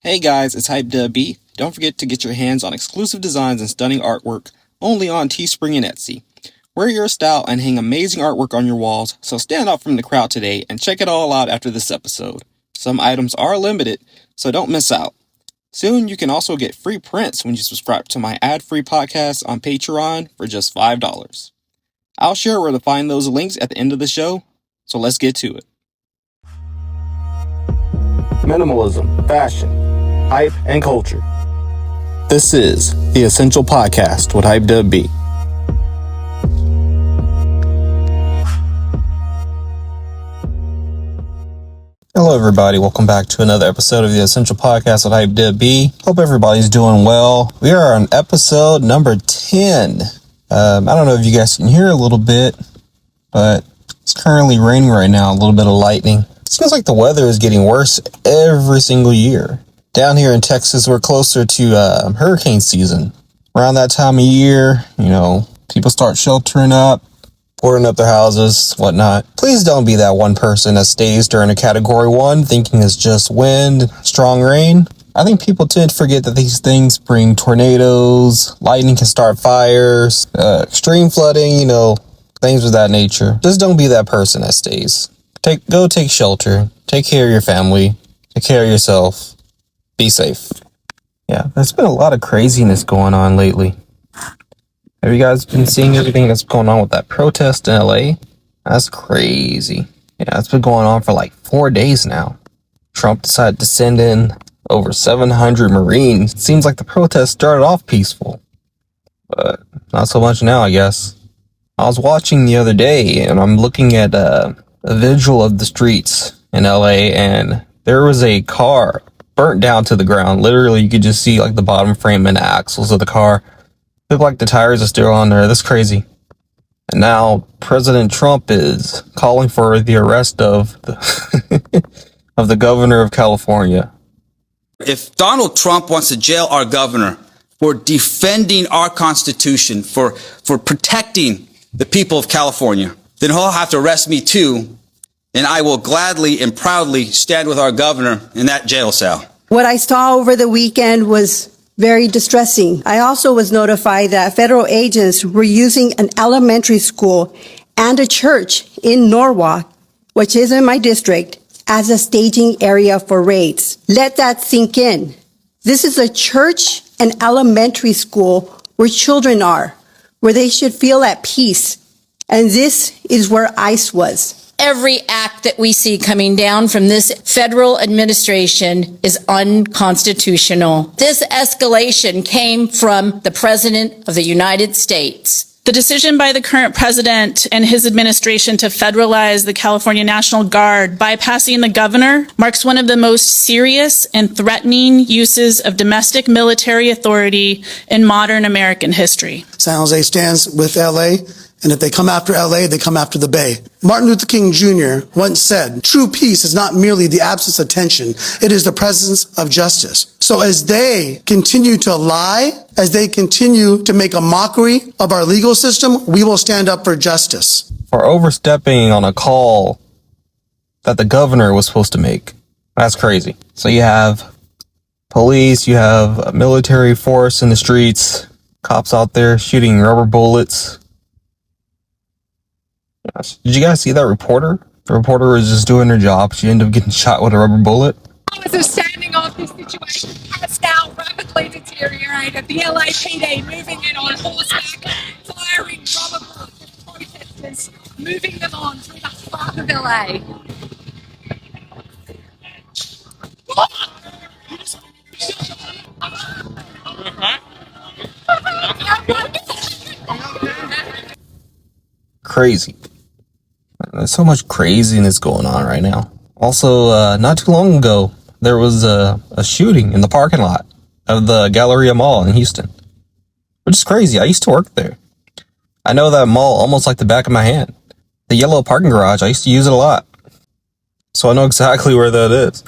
Hey guys, it's HypeDubB. Don't forget to get your hands on exclusive designs and stunning artwork only on Teespring and Etsy. Wear your style and hang amazing artwork on your walls, so stand out from the crowd today and check it all out after this episode. Some items are limited, so don't miss out. Soon you can also get free prints when you subscribe to my ad-free podcast on Patreon for just $5. I'll share where to find those links at the end of the show, so let's get to it. Minimalism, fashion, hype, and culture. This is the Essential Podcast with HypeDubB. Hello everybody, welcome back to another episode of the Essential Podcast with HypeDubB. Hope everybody's doing well. We are on episode number 10. I don't know if you guys can hear a little bit, but it's currently raining right now, a little bit of lightning. It seems like the weather is getting worse every single year. Down here in Texas, we're closer to hurricane season. Around that time of year, people start sheltering up, boarding up their houses, whatnot. Please don't be that one person that stays during a Category 1 thinking it's just wind, strong rain. I think people tend to forget that these things bring tornadoes, lightning can start fires, extreme flooding, things of that nature. Just don't be that person that stays. Go take shelter, take care of your family, take care of yourself, be safe. Yeah, there's been a lot of craziness going on lately. Have you guys been seeing everything that's going on with that protest in LA? That's crazy. Yeah, it's been going on for like 4 days now. Trump decided to send in over 700 Marines. It seems like the protest started off peaceful, but not so much now, I guess. I was watching the other day and I'm looking at a visual of the streets in LA, and there was a car burnt down to the ground. Literally, you could just see like the bottom frame and the axles of the car. Look like the tires are still on there. That's crazy. And now President Trump is calling for the arrest of the of the governor of California. If Donald Trump wants to jail our governor for defending our Constitution, for protecting the people of California, then he'll have to arrest me too, and I will gladly and proudly stand with our governor in that jail cell. What I saw over the weekend was very distressing. I also was notified that federal agents were using an elementary school and a church in Norwalk, which is in my district, as a staging area for raids. Let that sink in. This is a church and elementary school where children are, where they should feel at peace. And this is where ICE was. Every act that we see coming down from this federal administration is unconstitutional. This escalation came from the President of the United States. The decision by the current president and his administration to federalize the California National Guard, bypassing the governor, marks one of the most serious and threatening uses of domestic military authority in modern American history. San Jose stands with LA, and if they come after LA, they come after the Bay. Martin Luther King Jr. once said, "True peace is not merely the absence of tension, it is the presence of justice." So as they continue to lie, as they continue to make a mockery of our legal system, we will stand up for justice. For overstepping on a call that the governor was supposed to make. That's crazy. So you have police, you have a military force in the streets, cops out there shooting rubber bullets. Did you guys see that reporter? The reporter was just doing her job. She ended up getting shot with a rubber bullet. As a standing off, this situation has now rapidly deteriorated. The LAPD moving in on horseback, firing rubber bullets at protesters, moving them on through the heart of LA. Crazy. There's so much craziness going on right now. Also, not too long ago, there was a shooting in the parking lot of the Galleria Mall in Houston, which is crazy. I used to work there. I know that mall almost like the back of my hand. The yellow parking garage, I used to use it a lot. So I know exactly where that is.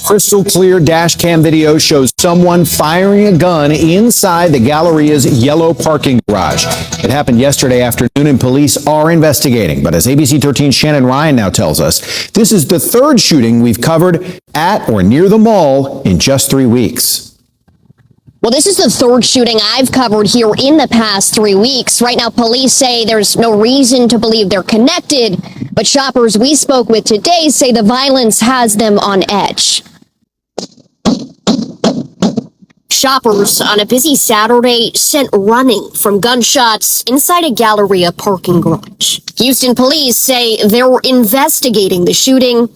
Crystal clear dash cam video shows someone firing a gun inside the Galleria's yellow parking garage. It happened yesterday afternoon and police are investigating. But as ABC 13's Shannon Ryan now tells us, this is the third shooting we've covered at or near the mall in just 3 weeks. Well, this is the third shooting I've covered here in the past 3 weeks. Right now, police say there's no reason to believe they're connected, but shoppers we spoke with today say the violence has them on edge. Shoppers on a busy Saturday sent running from gunshots inside a Galleria parking garage. Houston police say they're investigating the shooting,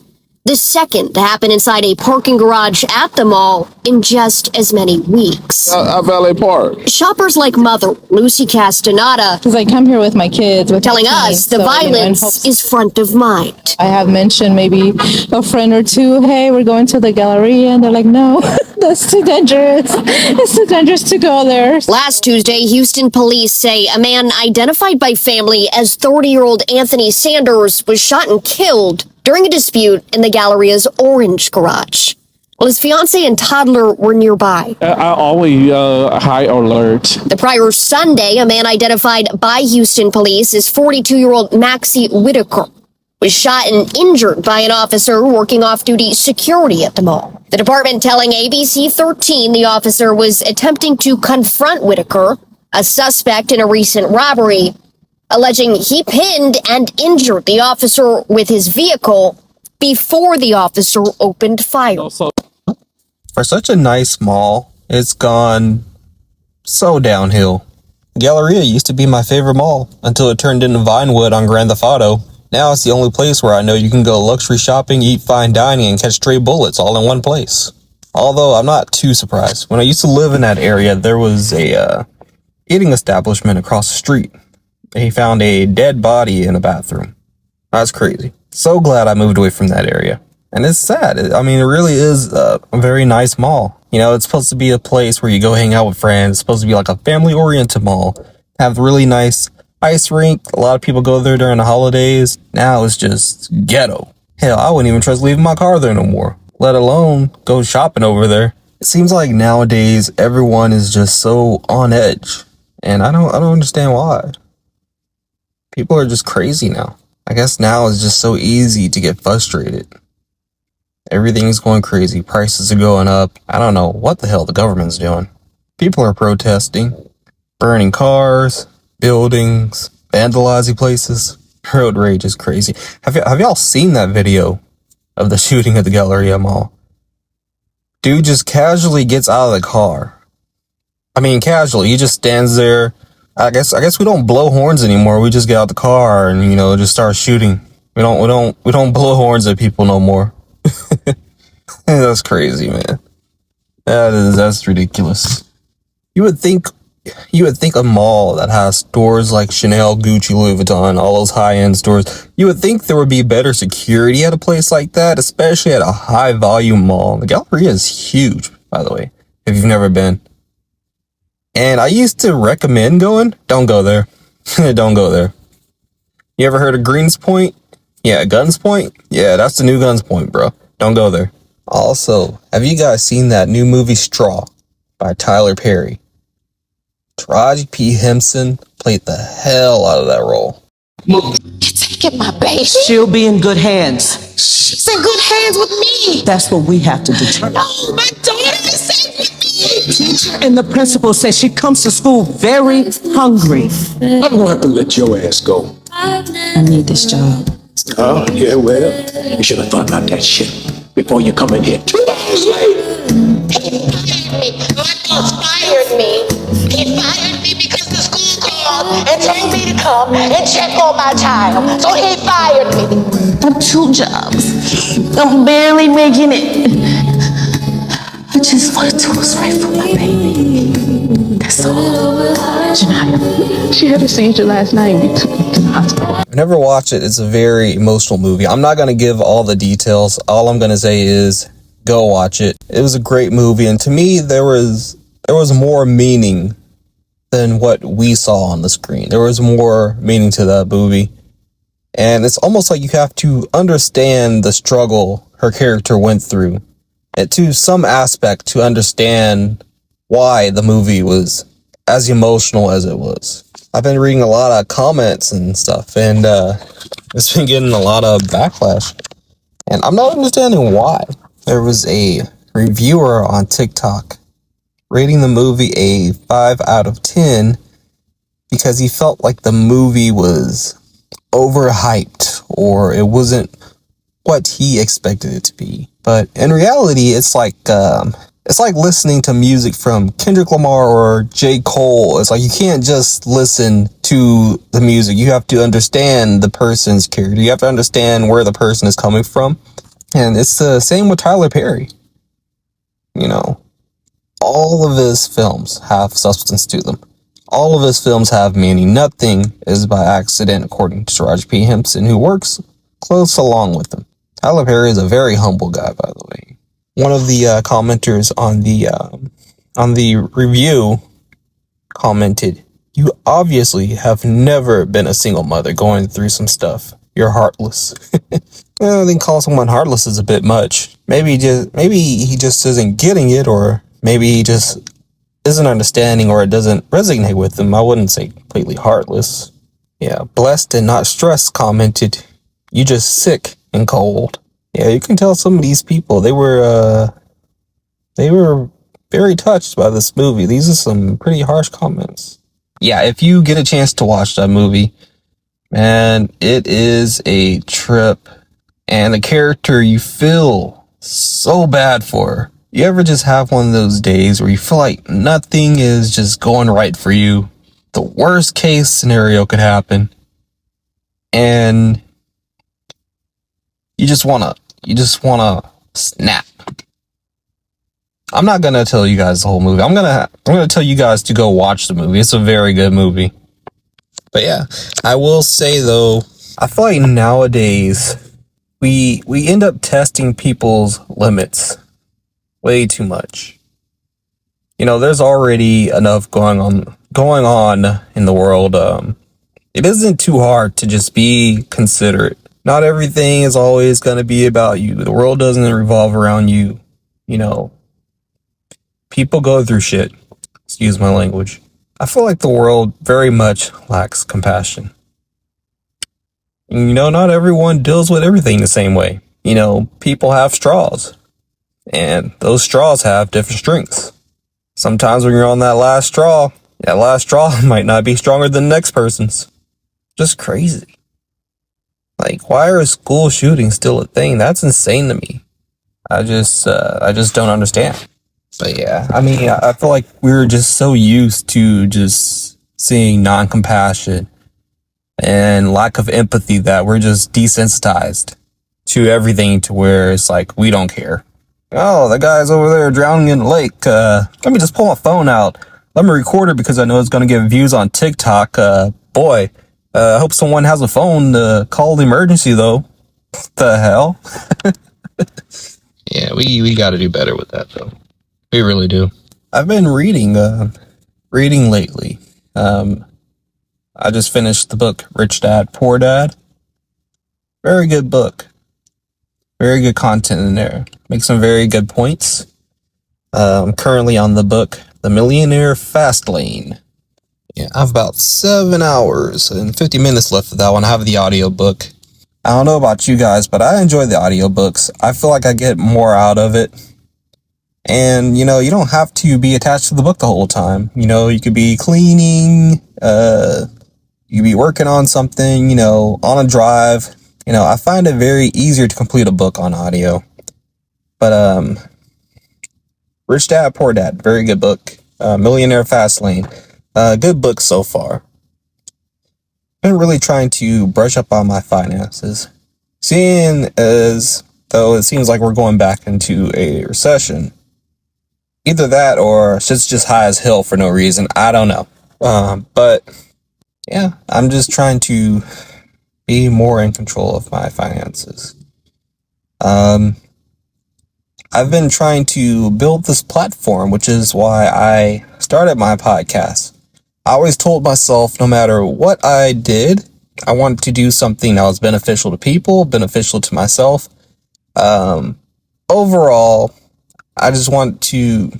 the second to happen inside a parking garage at the mall in just as many weeks. I valet park. Shoppers like mother Lucy Castaneda, because I come here with my kids, telling us the violence is front of mind. I have mentioned maybe a friend or two, hey, we're going to the Galleria, and they're like, no, that's too dangerous. It's too dangerous to go there. Last Tuesday, Houston police say a man identified by family as 30-year-old Anthony Sanders was shot and killed during a dispute in the Galleria's orange garage. Well, his fiancée and toddler were nearby. I always high alert. The prior Sunday, a man identified by Houston police as 42-year-old Maxie Whitaker was shot and injured by an officer working off-duty security at the mall. The department telling ABC 13 the officer was attempting to confront Whitaker, a suspect in a recent robbery, alleging he pinned and injured the officer with his vehicle before the officer opened fire. For such a nice mall, it's gone so downhill. Galleria used to be my favorite mall until it turned into Vinewood on Grand Theft Auto. Now it's the only place where I know you can go luxury shopping, eat fine dining, and catch stray bullets all in one place. Although I'm not too surprised. When I used to live in that area, there was a eating establishment across the street. He found a dead body in a bathroom. That's crazy. So glad I moved away from that area. And it's sad. I mean, it really is a very nice mall. You know, it's supposed to be a place where you go hang out with friends. It's supposed to be like a family-oriented mall. Have really nice ice rink. A lot of people go there during the holidays. Now it's just ghetto. Hell, I wouldn't even trust leaving my car there no more, let alone go shopping over there. It seems like nowadays everyone is just so on edge. And I don't understand why. People are just crazy now. I guess now it's just so easy to get frustrated. Everything's going crazy. Prices are going up. I don't know what the hell the government's doing. People are protesting, burning cars, buildings, vandalizing places. Road rage is crazy. Have y'all seen that video of the shooting at the Galleria Mall? Dude just casually gets out of the car. I mean, casually. He just stands there. I guess we don't blow horns anymore. We just get out the car and, you know, just start shooting. We don't blow horns at people no more. That's crazy, man. That's ridiculous. You would think a mall that has stores like Chanel, Gucci, Louis Vuitton, all those high-end stores, you would think there would be better security at a place like that, especially at a high-volume mall. The Galleria is huge, by the way, if you've never been. And I used to recommend going. Don't go there. Don't go there. You ever heard of Greens Point? Yeah, Guns Point? Yeah, that's the new Guns Point, bro. Don't go there. Also, have you guys seen that new movie Straw by Tyler Perry? Taraji P. Henson played the hell out of that role. You're taking my baby. She'll be in good hands. She's in good hands with me. That's what we have to determine. No, my daughter is safe with me. Teacher and the principal says she comes to school very hungry. I'm gonna have to let your ass go. I need this job. Oh, yeah, well, you should have thought about that shit before you come in here. 2 hours later. My boss fired me. He fired me because the school called and told me to come and check on my child. So he fired me. I have 2 jobs. I'm barely making it. I just want to do what's right for my baby. That's all. Janaya, she had a seizure last night. We took her to the hospital. I never watched it. It's a very emotional movie. I'm not going to give all the details. All I'm going to say is go watch it. It was a great movie. And to me, there was more meaning than what we saw on the screen. There was more meaning to that movie. And it's almost like you have to understand the struggle her character went through, and to some aspect to understand why the movie was as emotional as it was. I've been reading a lot of comments and stuff, and it's been getting a lot of backlash. And I'm not understanding why. There was a reviewer on TikTok rating the movie a 5 out of 10 because he felt like the movie was overhyped or it wasn't what he expected it to be. But in reality, it's like listening to music from Kendrick Lamar or J. Cole. It's like you can't just listen to the music. You have to understand the person's character. You have to understand where the person is coming from. And it's the same with Tyler Perry. You know, all of his films have substance to them. All of his films have meaning. Nothing is by accident, according to Taraji P. Henson, who works close along with him. Tyler Perry is a very humble guy, by the way. One of the commenters on the review commented, "You obviously have never been a single mother going through some stuff. You're heartless." Well, I think calling someone heartless is a bit much. Maybe he just isn't getting it, or maybe he just isn't understanding, or it doesn't resonate with him. I wouldn't say completely heartless. Yeah, Blessed and Not Stressed commented, "You just sick and cold." Yeah, you can tell some of these people, they were very touched by this movie. These are some pretty harsh comments. Yeah, if you get a chance to watch that movie, man, it is a trip. And the character you feel so bad for. You ever just have one of those days where you feel like nothing is just going right for you? The worst case scenario could happen. And you just wanna snap. I'm not gonna tell you guys the whole movie. I'm gonna tell you guys to go watch the movie. It's a very good movie. But yeah, I will say though, I feel like nowadays we end up testing people's limits way too much. You know, there's already enough going on in the world. It isn't too hard to just be considerate. Not everything is always going to be about you. The world doesn't revolve around you. You know, people go through shit. Excuse my language. I feel like the world very much lacks compassion. You know, not everyone deals with everything the same way. You know, people have straws, and those straws have different strengths. Sometimes when you're on that last straw might not be stronger than the next person's. Just crazy. Like, why are school shootings still a thing? That's insane to me. I just don't understand. But yeah, I mean, I feel like we're just so used to just seeing non-compassion and lack of empathy that we're just desensitized to everything, to where it's like, we don't care. Oh, the guy's over there drowning in the lake. Let me just pull my phone out. Let me record it because I know it's going to get views on TikTok. I hope someone has a phone to call the emergency though. What the hell? Yeah, we got to do better with that though. We really do. I've been reading lately. I just finished the book, Rich Dad, Poor Dad. Very good book. Very good content in there. Makes some very good points. I'm currently on the book, The Millionaire Fast Lane. Yeah, I have about 7 hours and 50 minutes left of that one. I have the audiobook. I don't know about you guys, but I enjoy the audiobooks. I feel like I get more out of it. And, you know, you don't have to be attached to the book the whole time. You know, you could be cleaning, you could be working on something, you know, on a drive. You know, I find it very easier to complete a book on audio. But, Rich Dad, Poor Dad, very good book. Millionaire Fast Lane, good book so far. Been really trying to brush up on my finances. Seeing as though it seems like we're going back into a recession. Either that or shit's just high as hell for no reason. I don't know. But yeah, I'm just trying to be more in control of my finances. I've been trying to build this platform, which is why I started my podcast. I always told myself, no matter what I did, I wanted to do something that was beneficial to people, beneficial to myself, Overall, I just want to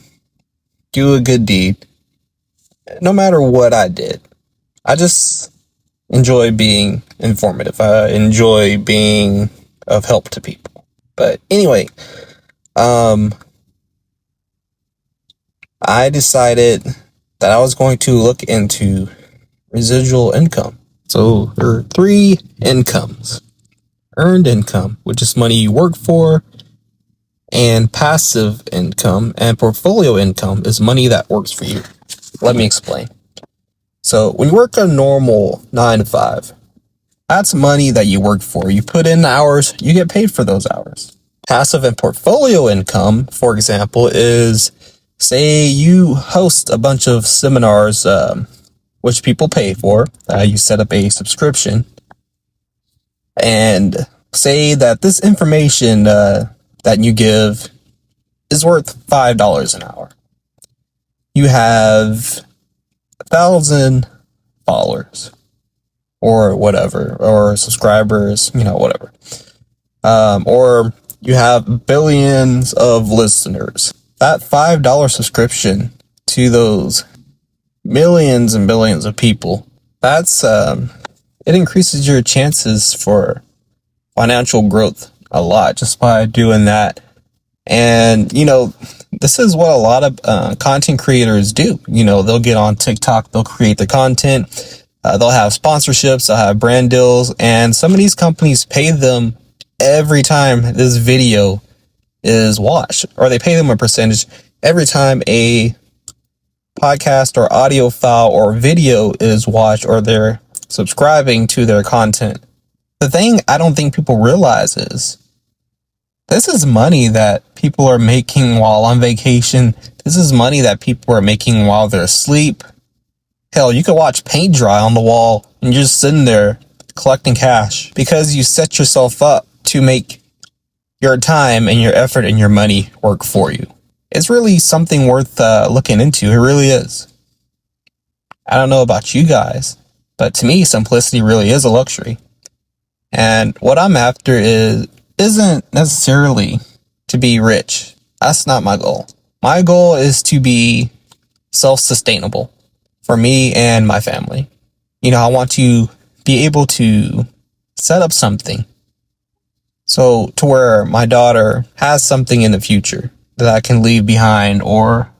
do a good deed, no matter what I did. I just enjoy being informative. I enjoy being of help to people. But anyway, I decided that I was going to look into residual income. So there are 3 incomes: earned income, which is money you work for, and passive income, and portfolio income is money that works for you. Let me explain. So when you work a normal 9 to 5, that's money that you work for. You put in hours, you get paid for those hours. Passive and portfolio income, for example, is, say you host a bunch of seminars, which people pay for. You set up a subscription, and say that this information that you give is worth $5 an hour. You have 1,000 followers or whatever, or subscribers, whatever. Or you have billions of listeners. That $5 subscription to those millions and billions of people, that's it increases your chances for financial growth a lot just by doing that. And this is what a lot of content creators do. They'll get on TikTok, they'll create the content, they'll have sponsorships, they'll have brand deals, and some of these companies pay them every time this video is watched, or they pay them a percentage every time a podcast or audio file or video is watched, or they're subscribing to their content. The thing I don't think people realize is this is money that people are making while on vacation. This is money that people are making while they're asleep. Hell, you could watch paint dry on the wall and you're just sitting there collecting cash because you set yourself up to make your time and your effort and your money work for you. It's really something worth looking into. It really is. I don't know about you guys, but to me, simplicity really is a luxury. And what I'm after isn't necessarily to be rich. That's not my goal. My goal is to be self-sustainable for me and my family. I want to be able to set up something so to where my daughter has something in the future that I can leave behind, or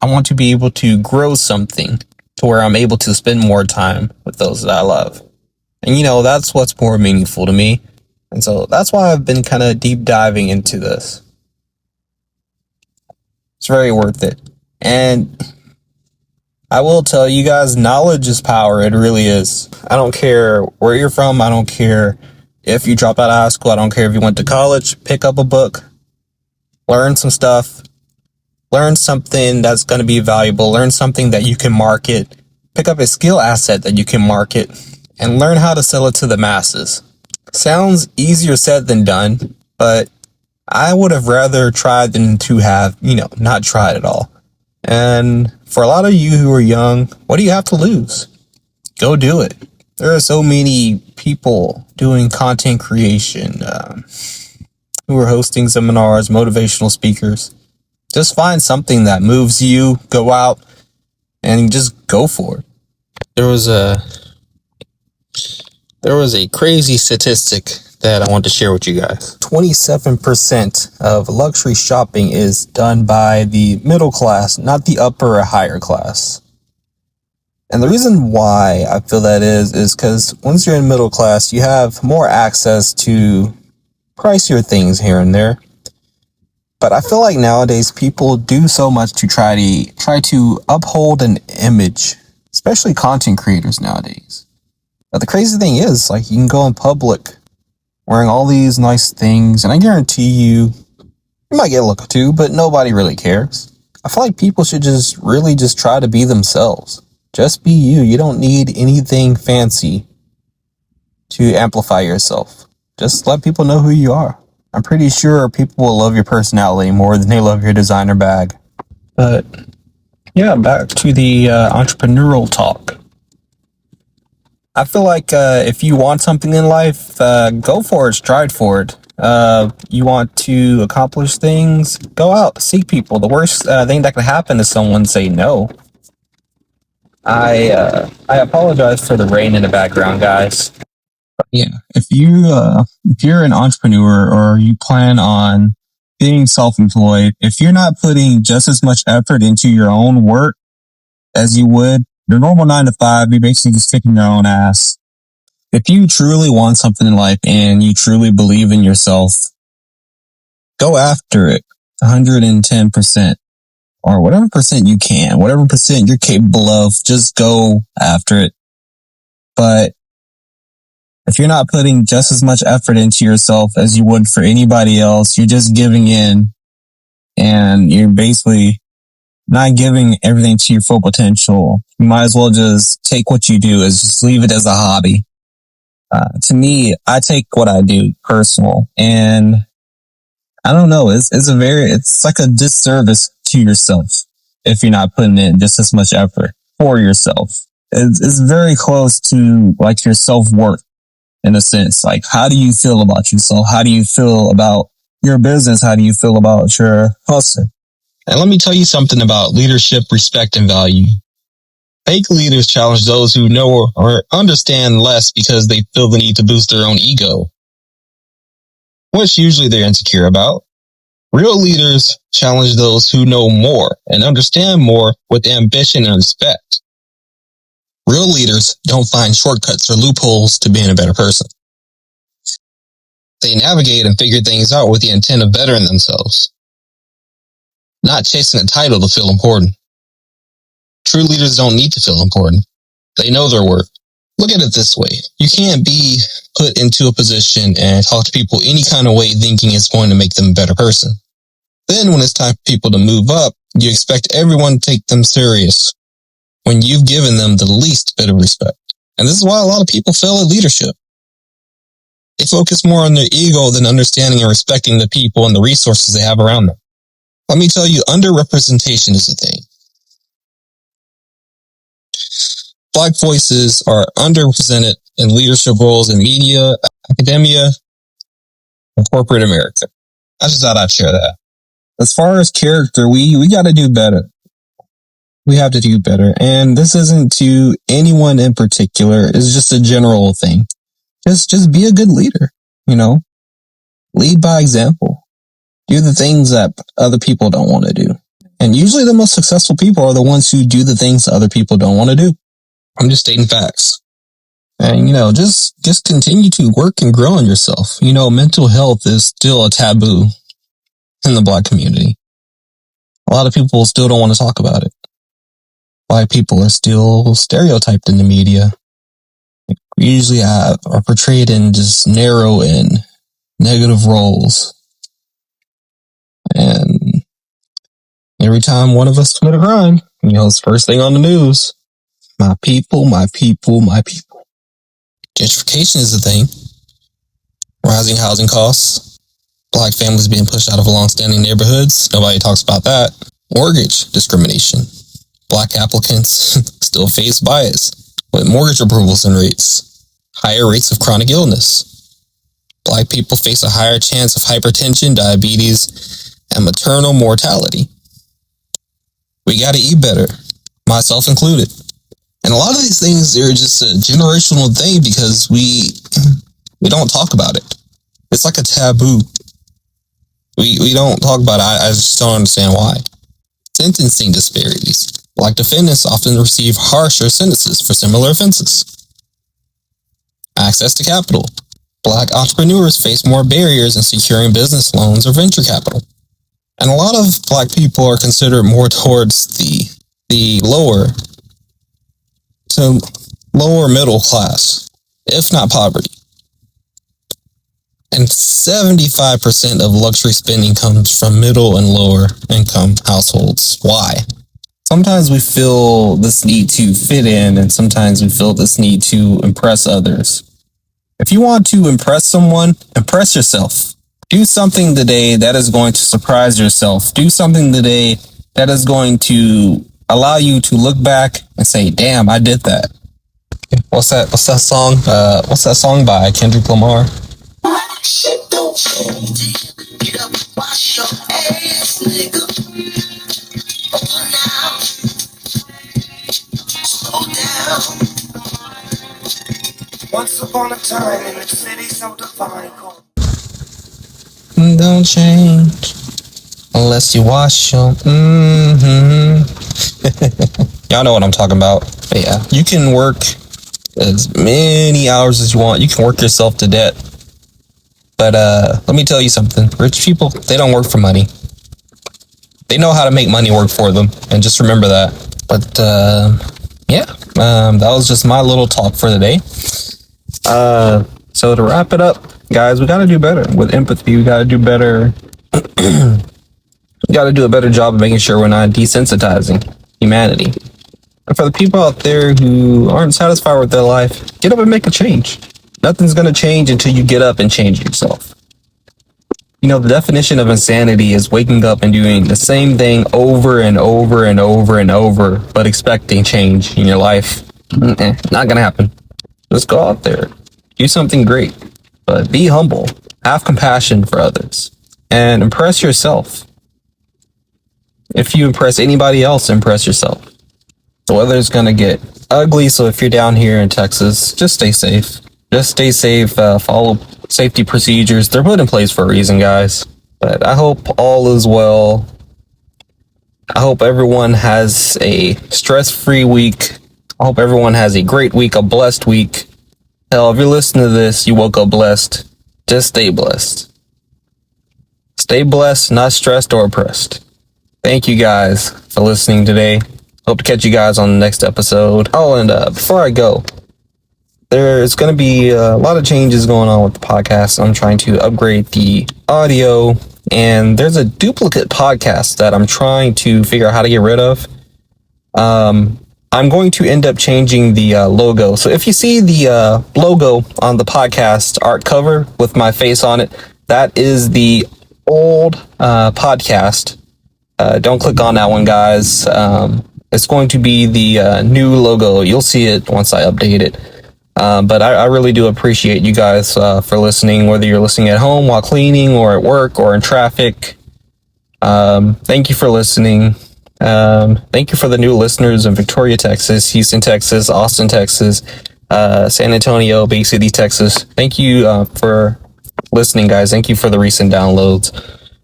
I want to be able to grow something to where I'm able to spend more time with those that I love. And that's what's more meaningful to me. And so that's why I've been kind of deep diving into this. It's very worth it. And I will tell you guys, knowledge is power. It really is. I don't care where you're from. I don't care if you dropped out of high school. I don't care if you went to college. Pick up a book. Learn some stuff. Learn something that's going to be valuable. Learn something that you can market. Pick up a skill asset that you can market. And learn how to sell it to the masses. Sounds easier said than done, but I would have rather tried than to have, not tried at all. And for a lot of you who are young, what do you have to lose? Go do it. There are so many people doing content creation, who are hosting seminars, motivational speakers. Just find something that moves you, go out, and just go for it. There was a crazy statistic that I want to share with you guys. 27% of luxury shopping is done by the middle class, not the upper or higher class. And the reason why I feel that is because once you're in middle class, you have more access to pricier things here and there. But I feel like nowadays people do so much to try to uphold an image, especially content creators nowadays. But the crazy thing is, you can go in public wearing all these nice things, and I guarantee you might get looked to, but nobody really cares. I feel like people should just try to be themselves. Just be you. You don't need anything fancy to amplify yourself. Just let people know who you are. I'm pretty sure people will love your personality more than they love your designer bag. But yeah, back to the entrepreneurial talk. I feel like if you want something in life, go for it, strive for it. You want to accomplish things, go out, seek people. The worst thing that could happen is someone say no. I apologize for the rain in the background, guys. But yeah, if you're an entrepreneur or you plan on being self-employed, if you're not putting just as much effort into your own work as you would your normal 9 to 5, you're basically just kicking your own ass. If you truly want something in life and you truly believe in yourself, go after it 110% or whatever percent you can, whatever percent you're capable of, just go after it. But if you're not putting just as much effort into yourself as you would for anybody else, you're just giving in and you're basically not giving everything to your full potential. You might as well just take what you do as just leave it as a hobby. To me, I take what I do personal, and I don't know, it's like a disservice to yourself if you're not putting in just as much effort for yourself. It's very close to like your self-worth in a sense. Like, how do you feel about yourself? How do you feel about your business? How do you feel about your hustle? And let me tell you something about leadership, respect, and value. Fake leaders challenge those who know or understand less because they feel the need to boost their own ego, which usually they're insecure about. Real leaders challenge those who know more and understand more with ambition and respect. Real leaders don't find shortcuts or loopholes to being a better person. They navigate and figure things out with the intent of bettering themselves, not chasing a title to feel important. True leaders don't need to feel important. They know their worth. Look at it this way. You can't be put into a position and talk to people any kind of way thinking it's going to make them a better person. Then when it's time for people to move up, you expect everyone to take them serious when you've given them the least bit of respect. And this is why a lot of people fail at leadership. They focus more on their ego than understanding and respecting the people and the resources they have around them. Let me tell you, underrepresentation is a thing. Black voices are underrepresented in leadership roles in media, academia, and corporate America. I just thought I'd share that. As far as character, we got to do better. We have to do better. And this isn't to anyone in particular. It's just a general thing. Just be a good leader, lead by example. Do the things that other people don't want to do. And usually the most successful people are the ones who do the things that other people don't want to do. I'm just stating facts. And, just continue to work and grow on yourself. Mental health is still a taboo in the Black community. A lot of people still don't want to talk about it. Black people are still stereotyped in the media. We usually are portrayed in just narrow and negative roles. And every time one of us commit a crime, it's the first thing on the news. My people, my people, my people. Gentrification is a thing. Rising housing costs. Black families being pushed out of long-standing neighborhoods. Nobody talks about that. Mortgage discrimination. Black applicants still face bias with mortgage approvals and rates. Higher rates of chronic illness. Black people face a higher chance of hypertension, diabetes, and maternal mortality. We gotta eat better, myself included. And a lot of these things, they're just a generational thing because we don't talk about it. It's like a taboo. We don't talk about it. I just don't understand why. Sentencing disparities. Black defendants often receive harsher sentences for similar offenses. Access to capital. Black entrepreneurs face more barriers in securing business loans or venture capital. And a lot of Black people are considered more towards the lower to lower middle class, if not poverty. And 75% of luxury spending comes from middle and lower income households. Why? Sometimes we feel this need to fit in, and sometimes we feel this need to impress others. If you want to impress someone, impress yourself. Do something today that is going to surprise yourself. Do something today that is going to allow you to look back and say, damn, I did that. What's that song? What's that song by Kendrick Lamar? Shit don't change. Get up, wash your ass, nigga. Oh, now, slow down. Once upon a time in the city, so divine called. Don't change unless you wash your. Y'all know what I'm talking about. But yeah, you can work as many hours as you want. You can work yourself to death. But let me tell you something. Rich people, they don't work for money. They know how to make money work for them. And just remember that. But that was just my little talk for the day. So to wrap it up, guys, we got to do better with empathy. We got to do better. We got to do a better job of making sure we're not desensitizing humanity. And for the people out there who aren't satisfied with their life, get up and make a change. Nothing's going to change until you get up and change yourself. You know, the definition of insanity is waking up and doing the same thing over and over and over and over, but expecting change in your life. Not going to happen. Just go out there. Do something great. But be humble. Have compassion for others. And impress yourself. If you impress anybody else, impress yourself. The weather's going to get ugly, so if you're down here in Texas, just stay safe. Just stay safe, follow safety procedures. They're put in place for a reason, guys. But I hope all is well. I hope everyone has a stress-free week. I hope everyone has a great week, a blessed week. Hell, if you're listening to this, you woke up blessed. Just stay blessed. Stay blessed, not stressed or oppressed. Thank you guys for listening today. Hope to catch you guys on the next episode. Oh, and before I go, there's going to be a lot of changes going on with the podcast. I'm trying to upgrade the audio, and there's a duplicate podcast that I'm trying to figure out how to get rid of. I'm going to end up changing the logo. So if you see the logo on the podcast art cover with my face on it, that is the old podcast. Don't click on that one, guys. It's going to be the new logo. You'll see it once I update it. But I really do appreciate you guys for listening, whether you're listening at home while cleaning or at work or in traffic. Thank you for listening. Thank you for the new listeners in Victoria, Texas, Houston, Texas, Austin, Texas, San Antonio, Bay City, Texas. Thank you for listening, guys. Thank you for the recent downloads.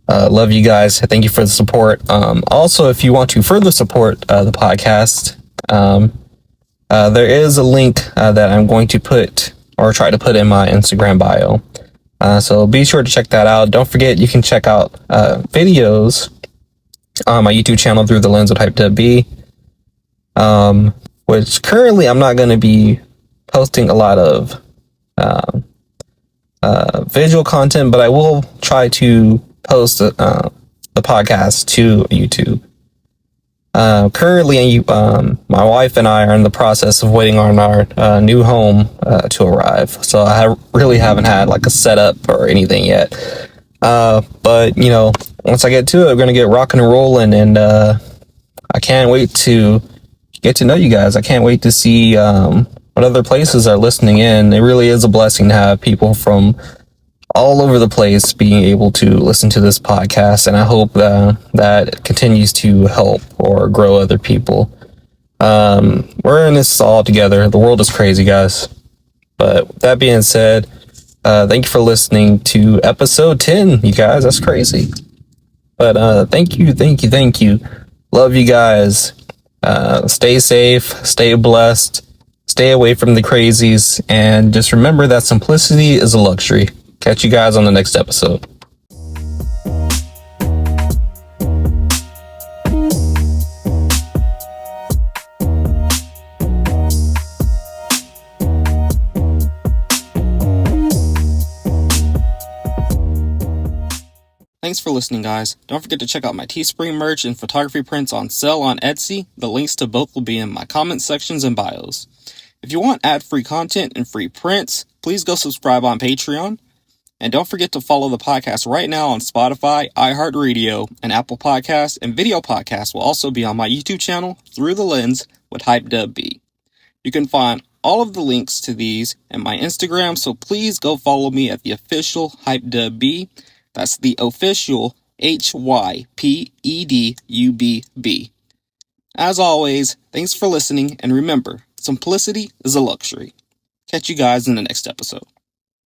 Love you guys. Thank you for the support. Also, if you want to further support the podcast, there is a link that I'm going to put or try to put in my Instagram bio. So be sure to check that out. Don't forget, you can check out videos on my YouTube channel through the lens of Hype B, which currently I'm not going to be posting a lot of visual content, but I will try to post the podcast to YouTube. Currently, my wife and I are in the process of waiting on our new home to arrive. So I really haven't had like a setup or anything yet. But you know, once I get to it, we're gonna get rocking and rolling, and I can't wait to get to know you guys. I can't wait to see what other places are listening in. It really is a blessing to have people from all over the place being able to listen to this podcast, and I hope that it continues to help or grow other people. We're in this all together. The world is crazy, guys. But with that being said, thank you for listening to episode 10, you guys. That's crazy. But thank you. Love you guys. Stay safe, stay blessed, stay away from the crazies, and just remember that simplicity is a luxury. Catch you guys on the next episode. Thanks for listening, guys. Don't forget to check out my Teespring merch and photography prints on sale on Etsy. The links to both will be in my comment sections and bios. If you want ad-free content and free prints, please go subscribe on Patreon. And don't forget to follow the podcast right now on Spotify, iHeartRadio, and Apple Podcasts, and video podcasts will also be on my YouTube channel, Through the Lens, with Hype B. You can find all of the links to these in my Instagram, so please go follow me at the official HypeDubB. That's the official HYPEDUBB. As always, thanks for listening, and remember, simplicity is a luxury. Catch you guys in the next episode.